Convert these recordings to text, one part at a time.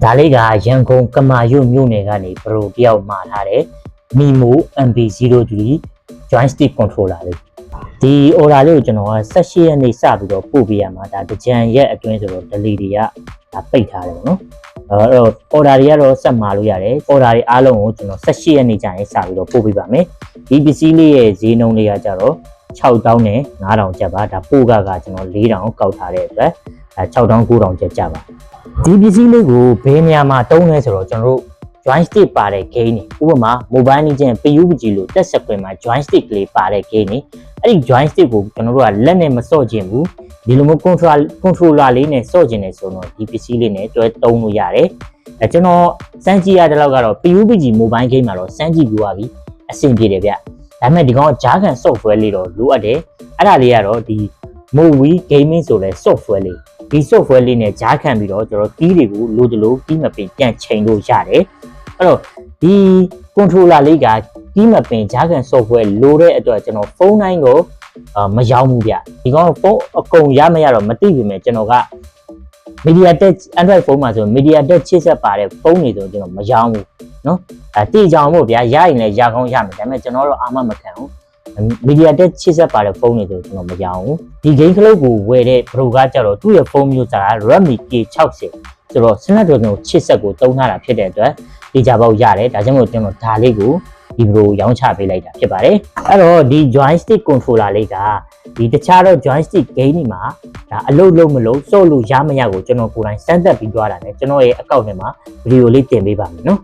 ဒါလေးကရန်ကုန်ကမာရွတ်မြို့နယ်ကနေပရိုတယောက်မှာထားတဲ့ Mimo MB03 joystick controller လေးဒီ order လေးကိုကျွန်တော်က18ရက်နေ့စပြီးတော့ပို့ပေးရမှာဒါကြံရက်အတွင်းဆိုတော့ delivery တွေကဒါပိတ်ထားတယ်ပေါ့နော်အဲ့တော့ order တွေကတော့ဆက်မှာလို့ရတယ် order တွေအားလုံးကိုကျွန်တော်18ရက်နေ့ကျရင်စပြီးတော့ပို့ပေးပါမယ်ဒီပစ္စည်းလေးရဲ့ဈေးနှုန်းလေးကကြတော့6000နဲ့9000ကျပ်ပါဒါပို့ကကျွန်တော်4000ကောက်ထားတဲ့အတွက်6000 9000ကျပ်ကြပါဒီပစ္စည်းလေးကိုဘယ်နေရာမှာတုံးလဲဆိုတော့ကျွန်တော်တို့ joystick ပါတဲ့ game တွေဥပမာ mobile နည်းချင်း PUBG လို့တက်ဆက်ခွင့်မှာ joystick လေးပါတဲ့ game တွေအဲ့ဒီ joystick ကိုကျွန်တော်တို့ကလက်နဲ့မစော့ခြင်းဘူးဒီလိုမျိုး controller လေးနဲ့စော့ခြင်းနေဆိုတော့ဒီပစ္စည်းလေးနဲ့တွဲတုံးလို့ရတယ်ကျွန်တော်စမ်းကြည့်ရတဲ့လောက်ကတော့ PUBG mobile game မှာတော့စမ်းကြည့်ပြီးသွားပြီအဆင်ပြေတယ်ဗျဒါပေမဲ့ဒီကောင်ဂျားကန် software လေးတော့လိုအပ်တယ်အဲ့ဒါလေးကတော့ဒီ Movie Gaming ဆိုတဲ့ software လေးဒီ software လေးနဲ့ဂျားခံပြီးတော့ကျွန်တော် key တွေကိုလိုတလို့ key မပင်ပြန်ချိန်လို့ရတယ်အဲ့တော့ဒီ controller လေးက key မပင်ဂျားခံ software လိုတဲ့အတွက်ကျွန်တော်ဖုန်းတိုင်းကိုမရောင်းဘူးဗျဒီကောင်ဖုန်းအကုန်ရမရတော့မသိပြီမဲ့ကျွန်တော်က MediaTek Android ဖုန်းမှာဆို MediaTek ချစ်ဆက်ပါတဲ့ဖုန်းတွေဆိုကျွန်တော်မရောင်းဘူးနော်တိကျအောင်မို့ဗျာရရင်လည်းရကောင်းရမယ်ဒါပေမဲ့ကျွန်တော်တော့အာမမခံဘူး MediaTek ချစ်ဆက်ပါတဲ့ဖုန်းတွေဆိုကျွန်တော်မရောင်းဘူးဒီ game ခလုတ်ကိုဝယ်တဲ့ Pro ကကြတော့သူ့ရဲ့ဖုန်းမျိုးစား Redmi K60 ဆိုတော့ Snapdragon ချစ်ဆက်ကိုတုံးထားတာဖြစ်တဲ့အတွက်တိကျပေါက်ရတယ်ဒါကြောင့်မို့ကျွန်တော်ဒါလေးကိုဒီ Pro ရောင်းချပေးလိုက်တာဖြစ်ပါတယ်အဲ့တော့ဒီ joystick controller လေးကဒီတခြားတော့ joystick game တွေမှာဒါအလုပ်လုံးမလုပ်စော့လို့ရမရကိုကျွန်တော်ကိုယ်တိုင်စမ်းသပ်ပြီးသွားတာနဲ့ကျွန်တော်ရဲ့ account ထဲမှာ video လေးတင်ပေးပါမယ်နော်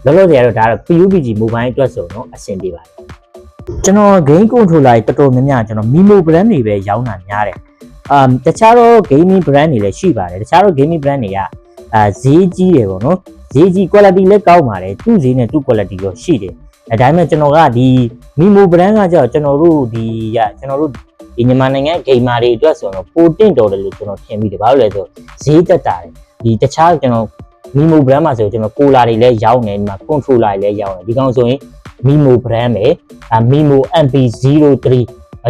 လောလောဆယ်ကတော့ဒါတော့ PUBG mobile အတွက်ဆိုတော့အဆင်ပြေပါတယ်ကျွန်တော် game controller တွေတော်တော်များများကျွန်တော် Mimo brand တွေပဲရောင်းတာများတယ်တခြားတော့ gaming brand တွေလည်းရှိပါတယ်တခြားတော့ gaming brand တွေကဈေးကြီးတယ်ပေါ့နော်ဈေးကြီး quality လည်းကောင်းပါတယ်သူ့ဈေးနဲ့သူ့ quality ရောရှိတယ်ဒါပေမဲ့ကျွန်တော်ကဒီ Mimo brand ကကြောက်ကျွန်တော်တို့ဒီမြန်မာနိုင်ငံ gamer တွေအတွက်ဆိုတော့ပိုတင့်တော်တယ်လို့ကျွန်တော်ထင်မိတယ်ဘာလို့လဲဆိုဈေးတက်တာတယ်ဒီတခြားကျွန်တော် Mimo brand မှာဆိုကျွန်တော် cola တွေလည်းရောင်းတယ်ဒီမှာ controller တွေလည်းရောင်းတယ်ဒီကောင်ဆိုရင် Mimo brand ပဲMimo MB03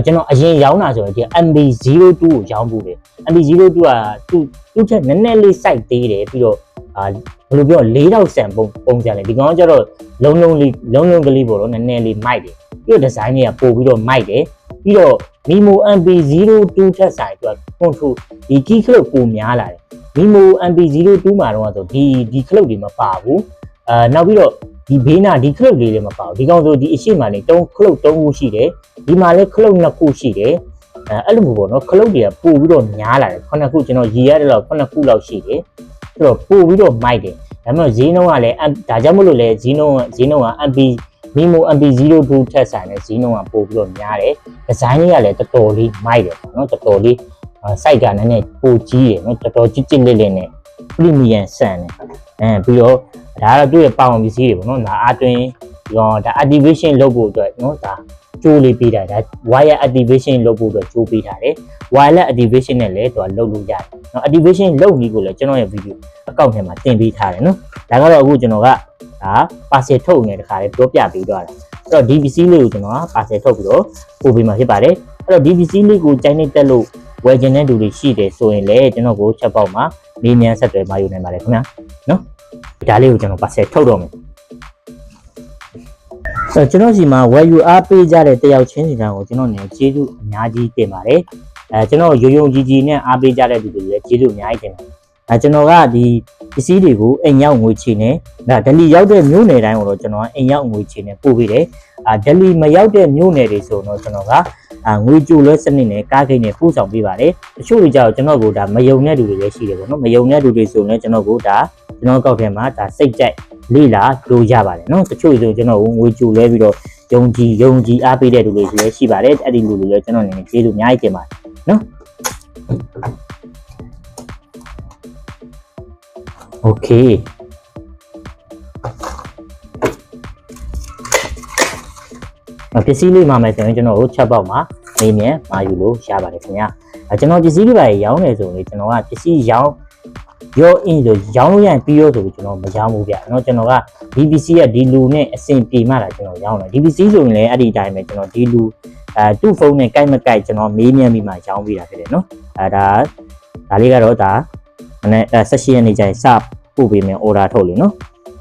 ကျွန်တော်အရင်ရောင်းတာဆိုရင်ဒီ MB02 ကိုရောင်းဖို့တယ် MB02 ကသူ့ချက်နည်းနည်းလေး site သေးတယ်ပြီးတော့ဘယ်လိုပြော4000ဆန်ပုံစံလေးဒီကောင်ကကျတော့လုံးလုံးကလေးပေါ့နော်နည်းနည်းလေးမိုက်တယ်ပြီးတော့ design တွေကပို့ပြီးတော့မိုက်တယ်ပြီးတော့ Mimo MB02 ထက်ဆိုင်အတွက် control ဒီ key ခလုတ်ပိုများလာတယ် Mimo MB02 မှာတော့ဆိုဒီခလုတ်တွေမပါဘူးနောက်ပြီးတော့ဒီဘေးနာဒီခလုတ်လေးလည်းမပါဘူးဒီကောင်ဆိုဒီအရှိမလေးခလုတ်3ခုရှိတယ်ဒီမှာလည်းခလုတ်2ခုရှိတယ်အဲ့လိုမျိုးပေါ့နော်ခလုတ်တွေကပို့ပြီးတော့များလာတယ်9ခုကျွန်တော်ရေရတယ်တော့9ခုလောက်ရှိတယ်အဲ့တော့ပို့ပြီးတော့မိုက်တယ်ဒါပေမဲ့ဈေးနှုန်းကလည်းဒါကြောင့်မလို့လဲဈေးနှုန်းက Mimo MB02 ထက်ဆိုင်တဲ့ဈေးနှုန်းကပို့ပြီးတော့များတယ်ဒီဇိုင်းလေးကလည်းတော်တော်လေးမိုက်တယ်ပေါ့နော်တော်တော်လေး site ကနည်းနည်းပိုကြီးတယ်နော်တော်တော်ကြီးလေးလေးနဲ့ premium ဆန်တယ်ပြီးတော့ဒါကတော့သူ့ရဲ့ပေါင်ပစ္စည်းတွေပေါ့နော်ဒါအတွင်းဒါ activation လုပ်ဖို့အတွက်နော်ဒါကြိုးလေးပေးတာဒါ wire activation လုပ်ဖို့အတွက်ကြိုးပေးထားတယ် wireless activation နဲ့လည်းသူကလုပ်လို့ရတယ်နော် activation လုပ်နည်းကိုလည်းကျွန်တော်ရဲ့ video အကောင့်ထဲမှာတင်ပေးထားတယ်နော်ဒါကတော့အခုကျွန်တော်ကဒါ parcel ထုတ်နေတခါလေးပြောပြပေးသွားတာအဲ့တော့ဒီပစ္စည်းလေးကိုကျွန်တော်က parcel ထုတ်ပြီးတော့ပို့ပေးမှာဖြစ်ပါတယ်အဲ့တော့ဒီပစ္စည်းလေးကိုကြိုင်းနေတက်လို့ဝယ်ခြင်းတဲ့လူတွေရှိတယ်ဆိုရင်လည်းကျွန်တော်ကိုချက်ပေါက်မှာမေးမြန်းဆက်သွယ်မှာယူနိုင်ပါတယ်ခင်ဗျာနော်ဒါလေးကိုကျွန်တော် parcel ထုတ်တော့မယ်ဆိုတော့ကျွန်တော်စီမှာဝယ်ယူအားပေးကြတဲ့တယောက်ချင်းစီတိုင်းကိုကျွန်တော်နေကျေးဇူးအများကြီးတင်ပါတယ်ကျွန်တော်ယုံကြည်နဲ့အားပေးကြတဲ့လူတွေလည်းကျေးဇူးအများကြီးတင်ပါတယ်ကျွန်တော်ကဒီပစ္စည်းတွေကိုအိမ်ရောက်ငွေချေနဲ့ဒလီရောက်တဲ့မြို့နယ်တိုင်းကိုတော့ကျွန်တော်အိမ်ရောက်ငွေချေနဲ့ပို့ပေးတယ်ဒလီမရောက်တဲ့မြို့နယ်တွေဆိုတော့ကျွန်တော်ကငွေကြိုလွှဲစနစ်နဲ့ကားဂိတ်နဲ့ပို့ဆောင်ပေးပါတယ်တချို့တွေကြတော့ကျွန်တော်ကိုဒါမယုံတဲ့လူတွေလည်းရှိတယ်ပေါ့နော်မယုံတဲ့လူတွေဆိုရင်ကျွန်တော်ကိုဒါကျွန်တော်ကောက်ထဲမှာဒါစိတ်ကြိုက်လေ့လာလို့ရပါတယ်နော်တချို့ဆိုကျွန်တော်ငွေကြိုလွှဲပြီးတော့ယုံကြည်အားပေးတဲ့လူတွေလည်းရှိပါတယ်အဲ့ဒီလူတွေလည်းကျွန်တော်အနေနဲ့ကျေးဇူးအများကြီးတင်ပါတယ်နော်โอเคပစ္စည်းလေးမှာမယ်ဆိုရင်ကျွန်တော်တို့ချက်ပေါက်မှာနေမြန်မာယူလို့ရပါတယ်ခင်ဗျာကျွန်တော်ပစ္စည်းလေးပါရောင်းနေဆိုရင်ကျွန်တော်ကပစ္စည်းရောင်းရောအင်းဆိုရောင်းလို့ရရင်ပြီးရောဆိုပြီးကျွန်တော်မရောင်းဘူးဗျเนาะကျွန်တော်ကဒီပစ္စည်းကဒီလူနဲ့အဆင်ပြေမှလာကျွန်တော်ရောင်းတယ်ဒီပစ္စည်းဆိုရင်လည်းအဲ့ဒီအတိုင်းပဲကျွန်တော်ဒီလူသူ့ဖုန်းနဲ့ကိုက်မကိုက်ကျွန်တော်မေးမြန်းပြီးမှရောင်းပေးတာဖြစ်တယ်เนาะဒါလေးကတော့ဒါမနေ့18ရက်နေ့ကျရင်စ ပို့ပေးမယ် order ထုတ်လို့နော်